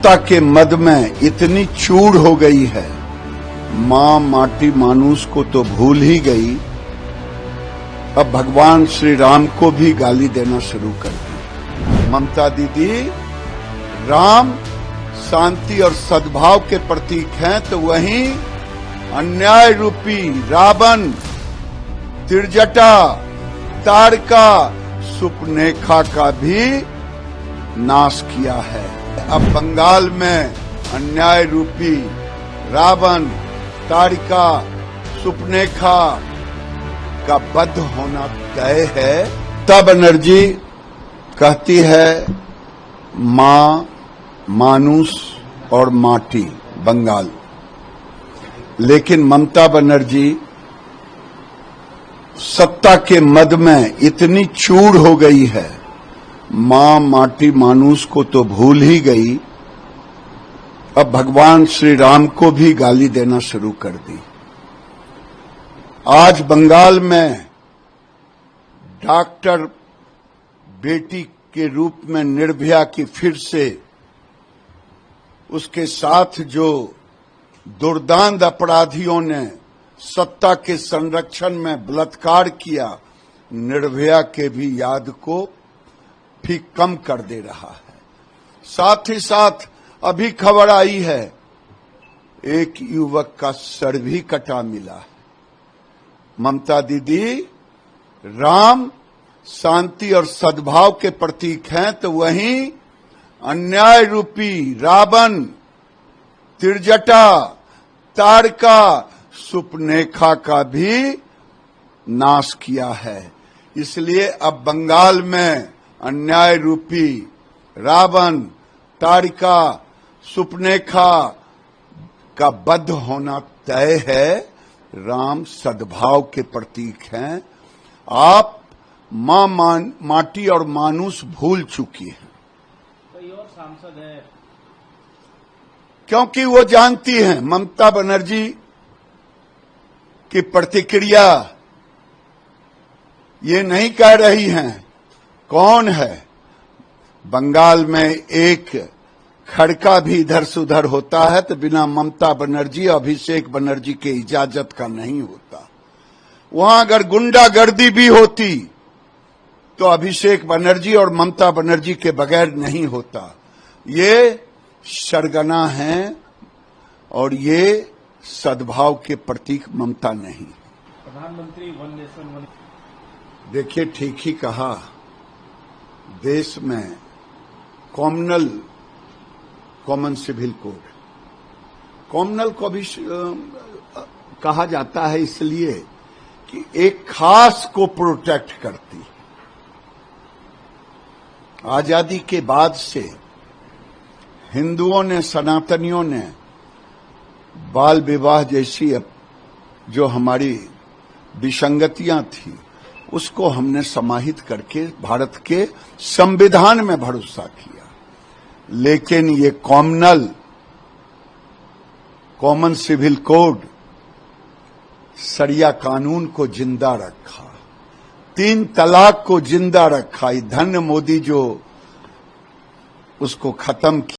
सत्ता के मद में इतनी चूड़ हो गई है, मां माटी मानुष को तो भूल ही गई, अब भगवान श्री राम को भी गाली देना शुरू कर दी। ममता दीदी, राम शांति और सद्भाव के प्रतीक हैं, तो वहीं अन्याय रूपी रावण, त्रिजटा, ताड़का, सुपनेखा का भी नाश किया है। अब बंगाल में अन्याय रूपी रावण, ताड़का, सुपनेखा का वध होना तय है। ममता बनर्जी कहती है मां, मानुष और माटी बंगाल, लेकिन ममता बनर्जी सत्ता के मद में इतनी चूड़ हो गई है, मां माटी मानुष को तो भूल ही गई, अब भगवान श्री राम को भी गाली देना शुरू कर दी। आज बंगाल में डॉक्टर बेटी के रूप में निर्भया की फिर से उसके साथ जो दुर्दांत अपराधियों ने सत्ता के संरक्षण में बलात्कार किया, निर्भया के भी याद को भी कम कर दे रहा है। साथ ही साथ अभी खबर आई है, एक युवक का सर भी कटा मिला है। ममता दीदी, राम शांति और सद्भाव के प्रतीक हैं, तो वहीं अन्याय रूपी रावण, त्रिजटा, ताड़का, सुपनेखा का भी नाश किया है। इसलिए अब बंगाल में अन्याय रूपी रावण, ताड़का, सुपनेखा का वध होना तय है। राम सद्भाव के प्रतीक हैं। आप माटी और मानुष भूल चुकी हैं। कोई और सांसद है? क्योंकि वो जानती हैं ममता बनर्जी की प्रतिक्रिया ये नहीं कह रही हैं कौन है। बंगाल में एक खड़का भी इधर से उधर होता है तो बिना ममता बनर्जी, अभिषेक बनर्जी के इजाजत का नहीं होता। वहां अगर गुंडागर्दी भी होती तो अभिषेक बनर्जी और ममता बनर्जी के बगैर नहीं होता। ये सरगना हैं और ये सद्भाव के प्रतीक ममता नहीं। प्रधानमंत्री वन नेशन वन। देखिए, ठीक ही कहा, देश में कॉमन सिविल कोड, कॉमनल को भी कहा जाता है इसलिए कि एक खास को प्रोटेक्ट करती है। आजादी के बाद से हिंदुओं ने, सनातनियों ने बाल विवाह जैसी जो हमारी विसंगतियां थी उसको हमने समाहित करके भारत के संविधान में भरोसा किया। लेकिन ये कॉमन सिविल कोड शरिया कानून को जिंदा रखा, 3 तलाक को जिंदा रखा। धन्य मोदी जो उसको खत्म किया।